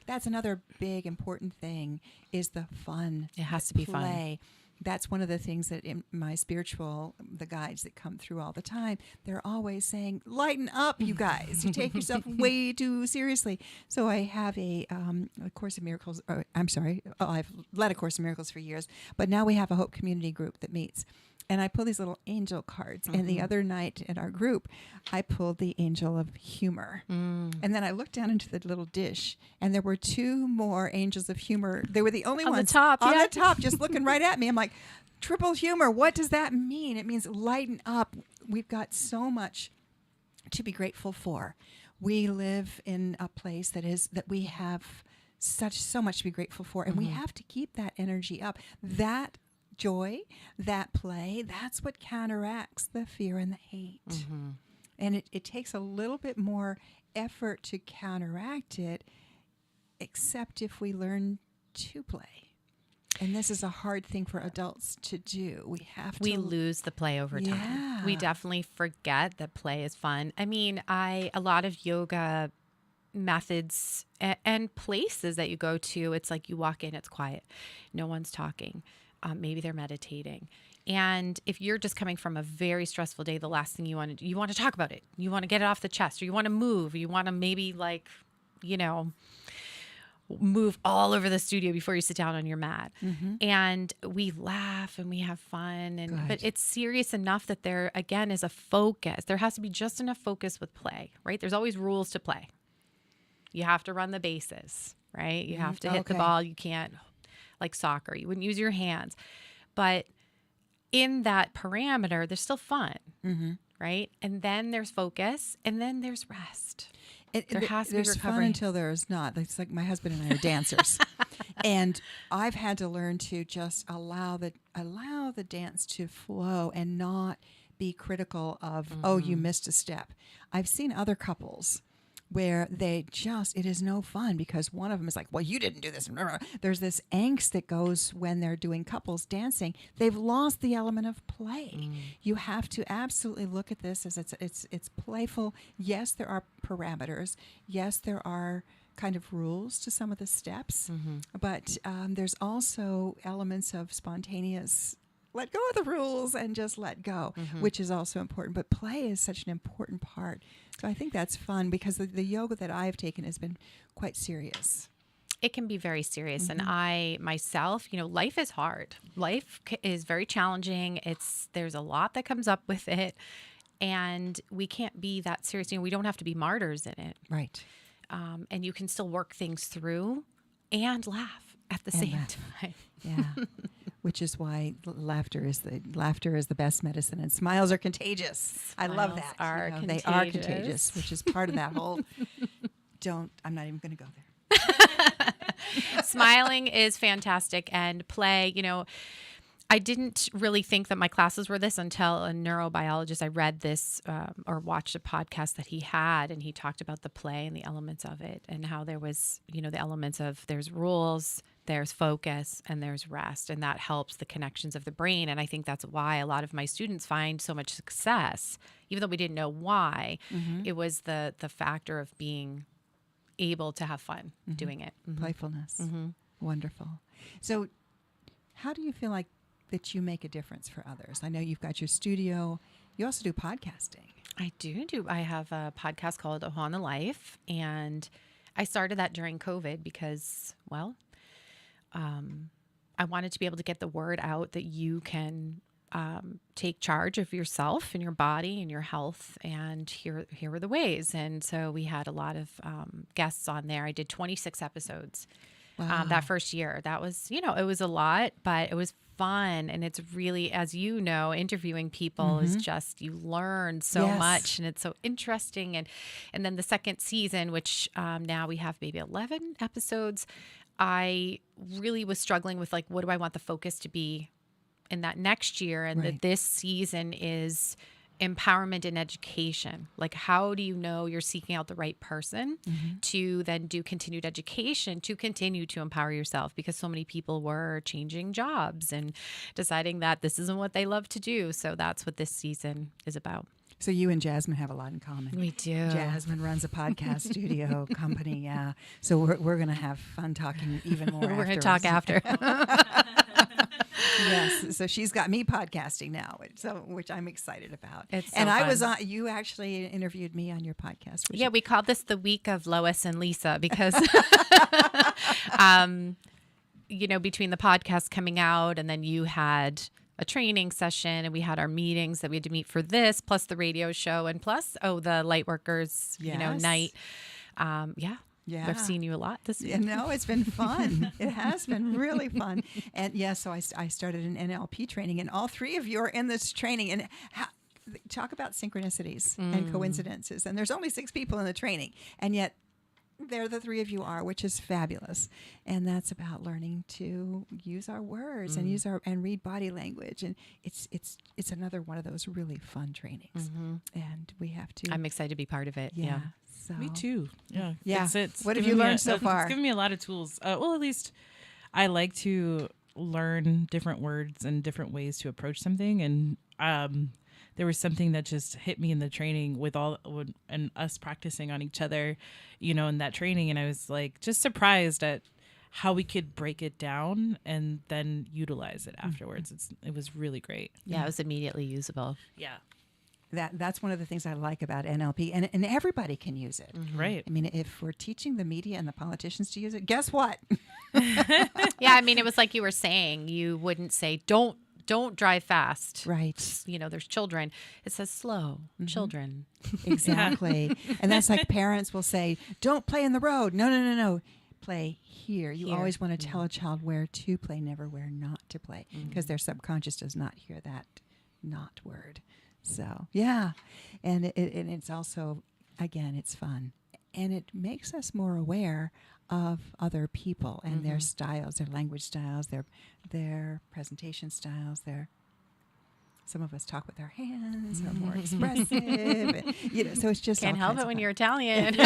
S2: that's another big important thing is the fun.
S4: It has to be
S2: play.
S4: fun.
S2: That's one of the things that in my the guides that come through all the time, they're always saying, lighten up, you guys. You take yourself way too seriously. So I have a Course in Miracles. I've led a Course in Miracles for years, but now we have a Hope community group that meets. And I pull these little angel cards. And the other night in our group, I pulled the angel of humor. And then I looked down into the little dish, and there were 2 more angels of humor. They were the only ones
S4: on the top,
S2: just looking right at me. I'm like, triple humor. What does that mean? It means lighten up. We've got so much to be grateful for. We live in a place that we have so much to be grateful for, and we have to keep that energy up. That joy, that play, that's what counteracts the fear and the hate. And it takes a little bit more effort to counteract it, except if we learn to play. And this is a hard thing for adults to do. We
S4: lose the play over time.
S2: Yeah.
S4: We definitely forget that play is fun. I mean, a lot of yoga methods and places that you go to, it's like you walk in, it's quiet. No one's talking. Maybe they're meditating. And if you're just coming from a very stressful day, the last thing you want to talk about it. You want to get it off the chest, or you want to move, or you want to maybe move all over the studio before you sit down on your mat. And we laugh and we have fun. But it's serious enough that there, again, is a focus. There has to be just enough focus with play, right? There's always rules to play. You have to run the bases, right? You have to hit the ball. You can't, like soccer, you wouldn't use your hands. But in that parameter, there's still fun, right? And then there's focus, and then there's rest. There has to be
S2: there's
S4: recovery.
S2: fun until there's not. It's like my husband and I are dancers. And I've had to learn to just allow the dance to flow and not be critical of, oh, you missed a step. I've seen other couples where it is no fun because one of them is like, well, you didn't do this. There's this angst that goes when they're doing couples dancing. They've lost the element of play. You have to absolutely look at this as it's playful. Yes, there are parameters. Yes, there are kind of rules to some of the steps, but there's also elements of spontaneous let go of the rules and just let go, which is also important. But play is such an important part. So I think that's fun because the yoga that I've taken has been quite serious.
S4: It can be very serious. And I, myself, life is hard. Life is very challenging. There's a lot that comes up with it. And we can't be that serious. We don't have to be martyrs in it.
S2: Right.
S4: And you can still work things through and laugh at the same time.
S2: Yeah. Which is why laughter is the best medicine, and smiles are contagious. I love that. They are contagious, which is part of that whole. I'm not even going to go there.
S4: Smiling is fantastic, and play. I didn't really think that my classes were this until a neurobiologist. I read this or watched a podcast that he had, and he talked about the play and the elements of it, and how there was, the elements of there's rules, there's focus, and there's rest, and that helps the connections of the brain. And I think that's why a lot of my students find so much success, even though we didn't know why. It was the factor of being able to have fun doing it.
S2: Playfulness. Wonderful. So how do you feel like that you make a difference for others? I know you've got your studio. You also do podcasting. I
S4: do. I have a podcast called Ohana Life, and I started that during COVID because, I wanted to be able to get the word out that you can take charge of yourself and your body and your health. And here were the ways. And so we had a lot of guests on there. I did 26 episodes that first year. That was, it was a lot, but it was fun. And it's really, as you know, interviewing people is just, you learn so much, and it's so interesting. And then the second season, which now we have maybe 11 episodes, I really was struggling with like, what do I want the focus to be in that next year? And this season is empowerment and education. Like, how do you know you're seeking out the right person to then do continued education to continue to empower yourself? Because so many people were changing jobs and deciding that this isn't what they love to do. So that's what this season is about.
S2: So you and Jasmine have a lot in common.
S4: We do.
S2: Jasmine runs a podcast studio company. Yeah. So we're going to have fun talking even more.
S4: We're going to talk after.
S2: Yes. So she's got me podcasting now, which I'm excited about.
S4: It's so
S2: and I
S4: fun.
S2: was on. You actually interviewed me on your podcast.
S4: Yeah, we called this the week of Lois and Lisa because, between the podcast coming out and then you had a training session and we had our meetings that we had to meet for this, plus the radio show, and plus, the Lightworkers, night. Yeah. I've seen you a lot this week.
S2: No, it's been fun. It has been really fun. And so I started an NLP training, and all three of you are in this training. And talk about synchronicities and coincidences. And there's only 6 people in the training, and yet there the three of you are, which is fabulous. And that's about learning to use our words and read body language. And it's another one of those really fun trainings. And we have to.
S4: I'm excited to be part of it. Yeah.
S2: So.
S5: Me too. Yeah. It's
S2: what have you learned so far?
S5: It's given me a lot of tools. Well, at least I like to learn different words and different ways to approach something. And there was something that just hit me in the training and us practicing on each other, in that training. And I was like, just surprised at how we could break it down and then utilize it afterwards. It was really great.
S4: Yeah, it was immediately usable.
S5: Yeah.
S2: That's one of the things I like about NLP, and everybody can use it.
S5: Right.
S2: I mean, if we're teaching the media and the politicians to use it, guess what?
S4: Yeah, I mean, it was like you were saying, you wouldn't say, don't drive fast.
S2: Right.
S4: There's children. It says slow, children.
S2: Exactly. And that's like parents will say, don't play in the road. No. Play here. You always want to tell a child where to play, never where not to play, because their subconscious does not hear that not word. So, yeah. And it's also, again, it's fun. And it makes us more aware of other people and their styles, their language styles, their presentation styles. Some of us talk with our hands, are more expressive. And, so it's just
S4: Can't
S2: all
S4: help
S2: kinds
S4: it
S2: of
S4: when
S2: fun.
S4: you're Italian.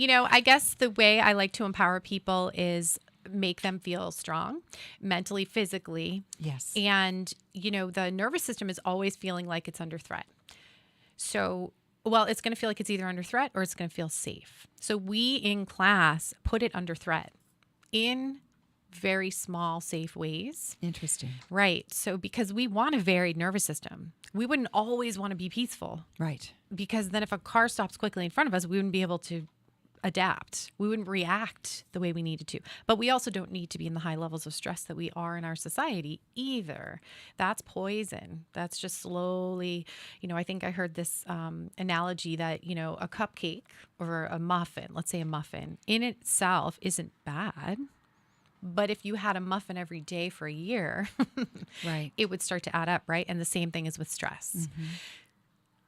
S4: I guess the way I like to empower people is make them feel strong mentally, physically.
S2: Yes.
S4: And, the nervous system is always feeling like it's under threat. So, it's going to feel like it's either under threat or it's going to feel safe. So we in class put it under threat in very small, safe ways.
S2: Interesting.
S4: Right. So because we want a varied nervous system, we wouldn't always want to be peaceful.
S2: Right.
S4: Because then if a car stops quickly in front of us, we wouldn't be able to adapt. We wouldn't react the way we needed to. But we also don't need to be in the high levels of stress that we are in our society either. That's poison. That's just slowly, I think I heard this analogy that, a cupcake or a muffin, let's say a muffin, in itself isn't bad. But if you had a muffin every day for a year,
S2: right,
S4: it would start to add up, right? And the same thing is with stress.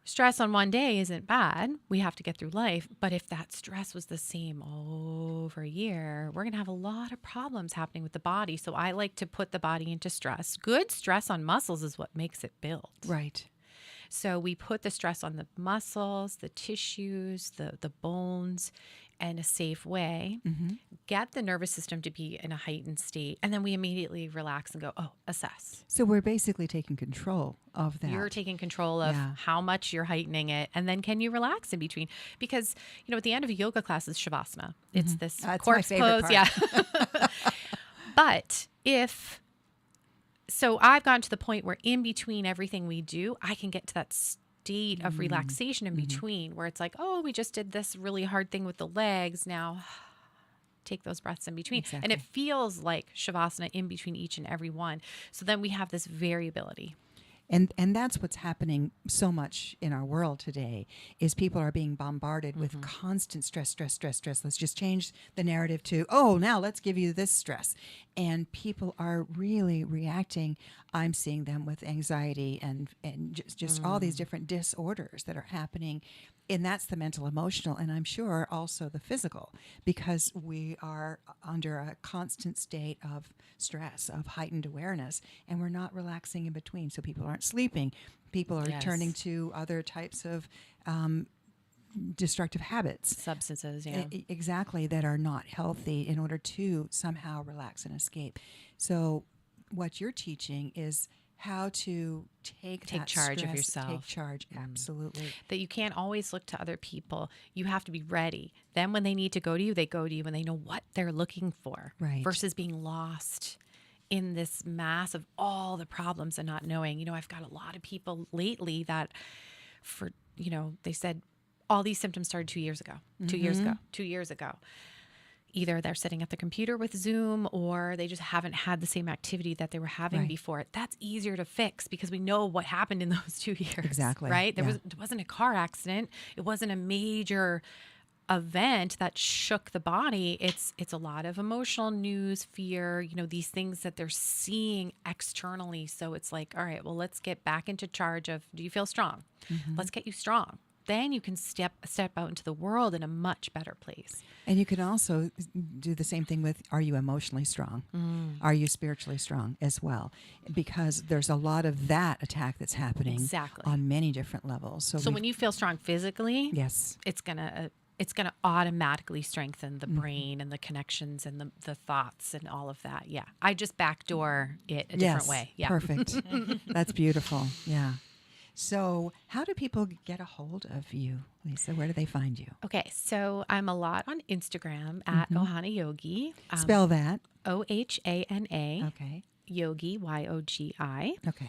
S4: Stress on one day isn't bad. We have to get through life. But if that stress was the same over a year, we're going to have a lot of problems happening with the body. So I like to put the body into stress. Good stress on muscles is what makes it build.
S2: Right.
S4: So we put the stress on the muscles, the tissues, the bones in a safe way, get the nervous system to be in a heightened state, and then we immediately relax and go, assess.
S2: So we're basically taking control of that.
S4: You're taking control of how much you're heightening it, and then can you relax in between? Because, at the end of a yoga class is Shavasana. It's this corpse pose.
S2: Part.
S4: Yeah. But so I've gotten to the point where in between everything we do, I can get to that state of relaxation in between where it's like, we just did this really hard thing with the legs. Now take those breaths in between.
S2: Exactly.
S4: And it feels like Shavasana in between each and every one. So then we have this variability.
S2: And that's what's happening so much in our world today is people are being bombarded with constant stress, stress, stress, stress. Let's just change the narrative to, oh, now let's give you this stress. And people are really reacting. I'm seeing them with anxiety and just all these different disorders that are happening. And that's the mental, emotional, and I'm sure also the physical, because we are under a constant state of stress, of heightened awareness, and we're not relaxing in between. So people aren't sleeping. People are turning to other types of destructive habits.
S4: Substances, yeah.
S2: Exactly, that are not healthy in order to somehow relax and escape. So what you're teaching is how to take that
S4: charge of
S2: stress,
S4: yourself.
S2: Take charge, absolutely.
S4: That you can't always look to other people. You have to be ready. Then when they need to go to you, they go to you when they know what they're looking for.
S2: Right.
S4: Versus being lost in this mass of all the problems and not knowing. You know, I've got a lot of people lately that they said all these symptoms started 2 years ago, 2 years ago, 2 years ago. Either they're sitting at the computer with Zoom or they just haven't had the same activity that they were having before. That's easier to fix because we know what happened in those 2 years.
S2: Exactly.
S4: Right? It wasn't a car accident. It wasn't a major event that shook the body. It's a lot of emotional news, fear, these things that they're seeing externally. So it's like, all right, well, let's get back into charge of, do you feel strong? Let's get you strong. Then you can step out into the world in a much better place.
S2: And you can also do the same thing with, are you emotionally strong? Are you spiritually strong as well? Because there's a lot of that attack that's happening on many different levels. So
S4: when you feel strong physically,
S2: yes,
S4: it's gonna automatically strengthen the brain and the connections and the thoughts and all of that. Yeah, I just backdoor it a different way. Yeah,
S2: perfect. That's beautiful. Yeah. So how do people get a hold of you, Lisa? Where do they find you?
S4: Okay, so I'm a lot on Instagram at Ohana Yogi.
S2: Spell that.
S4: Ohana.
S2: Okay.
S4: Yogi, Yogi.
S2: Okay.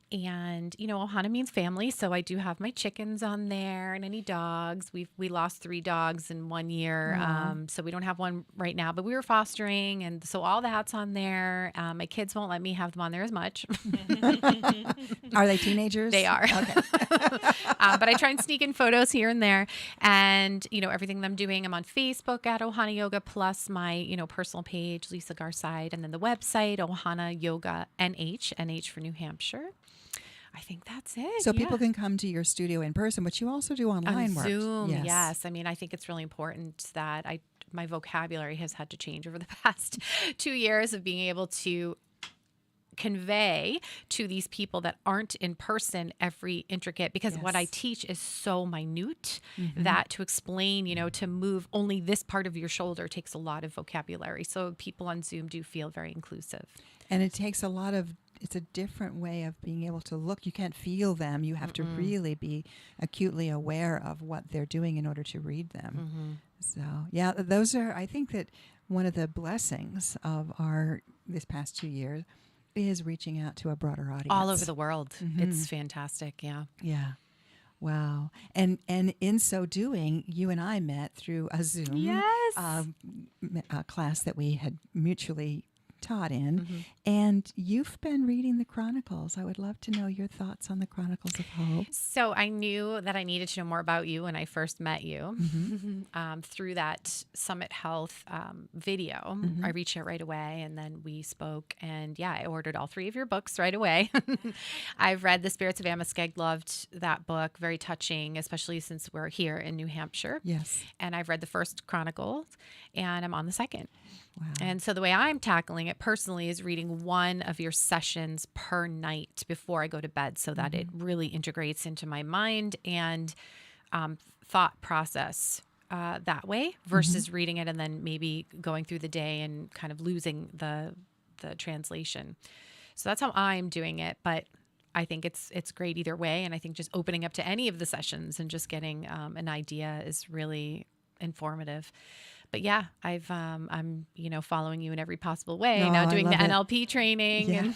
S4: And, Ohana means family. So I do have my chickens on there and any dogs. We lost 3 dogs in 1 year. So we don't have one right now, but we were fostering. And so all that's on there. My kids won't let me have them on there as much.
S2: Are they teenagers?
S4: They are.
S2: Okay.
S4: But I try and sneak in photos here and there. And, everything that I'm doing, I'm on Facebook at Ohana Yoga, plus my, personal page, Lisa Garside, and then the website, Ohana Yoga NH for New Hampshire. I think that's it.
S2: So people can come to your studio in person, but you also do online work.
S4: Zoom, yes. I mean, I think it's really important that my vocabulary has had to change over the past 2 years of being able to convey to these people that aren't in person every intricate, because what I teach is so minute that to explain, to move only this part of your shoulder takes a lot of vocabulary. So people on Zoom do feel very inclusive.
S2: And it takes it's a different way of being able to look. You can't feel them. You have to really be acutely aware of what they're doing in order to read them. So, yeah, those are, I think that one of the blessings of this past 2 years is reaching out to a broader audience.
S4: All over the world. It's fantastic. Yeah.
S2: Yeah. Wow. And in so doing, you and I met through a Zoom class that we had mutually taught in, and you've been reading the Chronicles. I would love to know your thoughts on the Chronicles of Hope.
S4: So I knew that I needed to know more about you when I first met you through that Summit Health video. I reached out right away, and then we spoke, and I ordered all 3 of your books right away. I've read The Spirits of Amoskeag, loved that book, very touching, especially since we're here in New Hampshire.
S2: Yes.
S4: And I've read the first Chronicles, and I'm on the second.
S2: Wow.
S4: And so the way I'm tackling it personally is reading one of your sessions per night before I go to bed, so that it really integrates into my mind and thought process that way, versus reading it and then maybe going through the day and kind of losing the translation. So that's how I'm doing it. But I think it's great either way. And I think just opening up to any of the sessions and just getting an idea is really informative. but yeah, I'm following you in every possible way
S2: No,
S4: now,
S2: I
S4: doing the
S2: love it.
S4: NLP training.
S2: Yeah.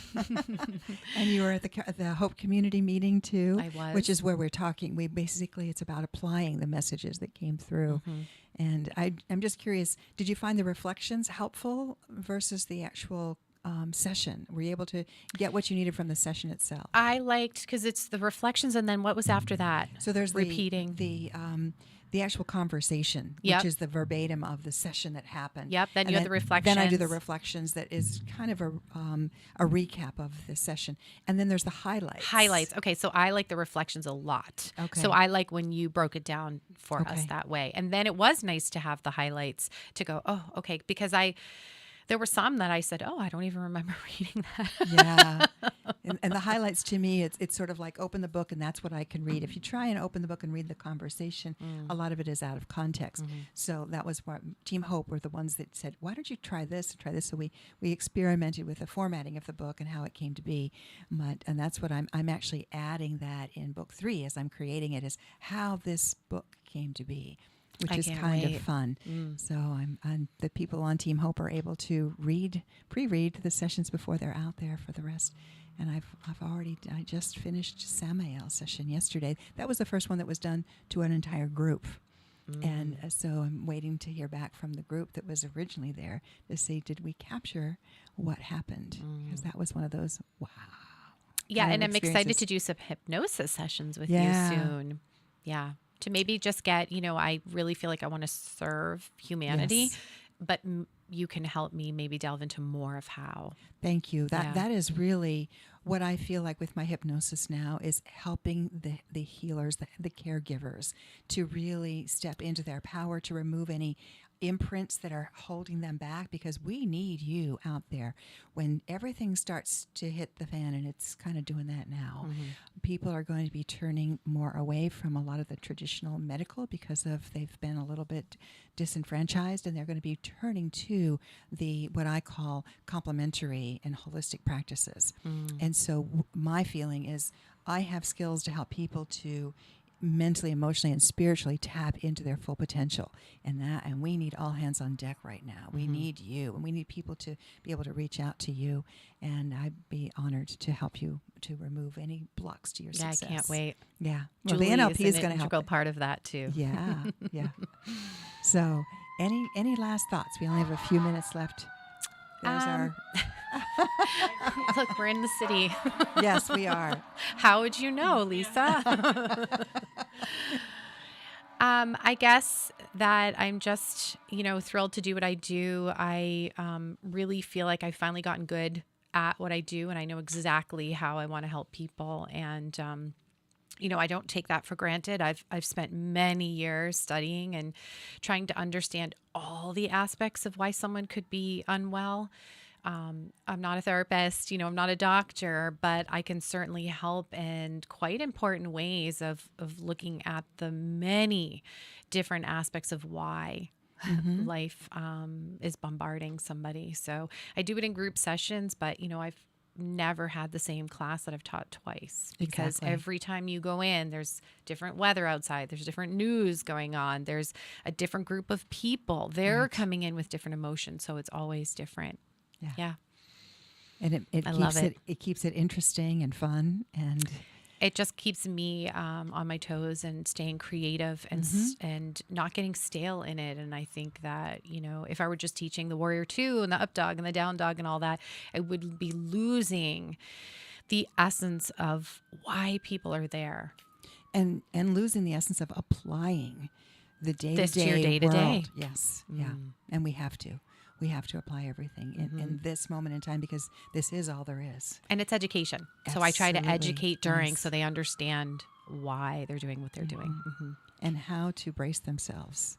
S4: And
S2: And you were at the Hope Community meeting too,
S4: I was.
S2: which is where we're talking. It's about applying the messages that came through.
S4: Mm-hmm.
S2: And I'm just curious, did you find the reflections helpful versus the actual session? Were you able to get what you needed from the session itself?
S4: I liked, because it's the reflections, and then what was after that?
S2: So there's
S4: repeating
S2: the actual conversation,
S4: Yep.
S2: which is the verbatim of the session that happened.
S4: Yep. Then
S2: And
S4: you have the reflections.
S2: Then I do the reflections. That is kind of a recap of the session, and then there's the highlights.
S4: Highlights. Okay, so I like the reflections a lot.
S2: Okay.
S4: So I like when you broke it down for us
S2: Okay.
S4: that way. And then it was nice to have the highlights to go, oh, okay, because there were some that I said, oh, I don't even remember reading that.
S2: Yeah, and the highlights to me, it's sort of like open the book and that's what I can read. If you try and open the book and read the conversation, a lot of it is out of context. So that was what Team Hope were the ones that said, why don't you try this and try this? So we experimented with the formatting of the book and how it came to be. And that's what I'm actually adding that in book 3 as I'm creating it, is how this book came to be, which
S4: I
S2: is
S4: can't
S2: kind
S4: wait.
S2: of fun. So I'm the people on Team Hope are able to pre-read the sessions before they're out there for the rest. And I just finished Samael's session yesterday. That was the first one that was done to an entire group. And so I'm waiting to hear back from the group that was originally there to see, did we capture what happened? Because that was one of those, wow.
S4: Yeah,
S2: kind
S4: and
S2: of
S4: I'm excited
S2: experiences.
S4: to do some hypnosis sessions with
S2: Yeah.
S4: you soon. Yeah. To maybe just get, I really feel like I want to serve humanity,
S2: Yes.
S4: but you can help me maybe delve into more of how.
S2: Thank you.
S4: Yeah.
S2: That is really what I feel like with my hypnosis now, is helping the healers, the caregivers, to really step into their power, to remove any imprints that are holding them back, because we need you out there when everything starts to hit the fan, and it's kind of doing that now. People are going to be turning more away from a lot of the traditional medical because they've been a little bit disenfranchised, and they're going to be turning to the what I call complementary and holistic practices. And so my feeling is I have skills to help people to mentally, emotionally, and spiritually tap into their full potential, and we need all hands on deck right now. We need you, and we need people to be able to reach out to you, and I'd be honored to help you to remove any blocks to your
S4: Yeah,
S2: success.
S4: I can't wait.
S2: Yeah, well,
S4: Julie
S2: the NLP is
S4: an
S2: going to help.
S4: integral part of that too.
S2: Yeah, yeah. So, any last thoughts? We only have a few minutes left. There's our
S4: Look, we're in the city.
S2: yes, we are.
S4: How would you know, Lisa? I guess that I'm just, thrilled to do what I do. I really feel like I've finally gotten good at what I do, and I know exactly how I want to help people. And, I don't take that for granted. I've spent many years studying and trying to understand all the aspects of why someone could be unwell. I'm not a therapist, I'm not a doctor, but I can certainly help in quite important ways of looking at the many different aspects of why life is bombarding somebody. So I do it in group sessions, but I've never had the same class that I've taught twice, because
S2: Exactly.
S4: every time you go in, there's different weather outside, there's different news going on, there's a different group of people, they're coming in with different emotions, so it's always different. Yeah.
S2: And it
S4: I
S2: keeps
S4: love it.
S2: It keeps it interesting and fun, and
S4: It just keeps me on my toes and staying creative and and not getting stale in it. And I think that, if I were just teaching the warrior 2 and the up dog and the down dog and all that, I would be losing the essence of why people are there.
S2: and losing the essence of applying the
S4: This to your
S2: day-to-day
S4: day-to-day.
S2: world. Yes, yeah, and we have to apply everything in this moment in time, because this is all there is.
S4: And it's education. So I try to
S2: Absolutely.
S4: educate during
S2: Yes.
S4: so they understand why they're doing what they're doing.
S2: And how to brace themselves,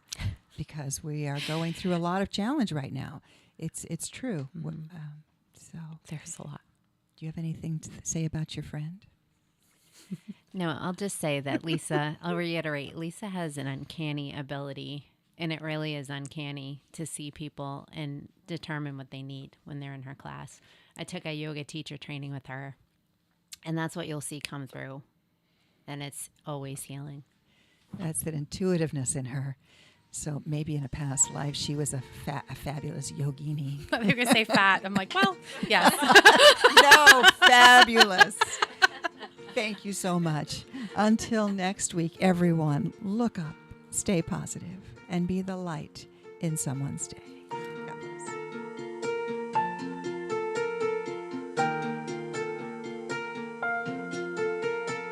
S2: because we are going through a lot of challenge right now. It's true. So,
S4: There's a lot.
S2: do you have anything to say about your friend?
S6: No, I'll just say that I'll reiterate, Lisa has an uncanny ability, and it really is uncanny to see people and determine what they need when they're in her class. I took a yoga teacher training with her, and that's what you'll see come through. And it's always healing.
S2: That's that intuitiveness in her. So maybe in a past life, she was a fabulous yogini.
S4: They're going to say fat. I'm like, well, yes.
S2: No, fabulous. Thank you so much. Until next week, everyone, look up, stay positive, and be the light in someone's day.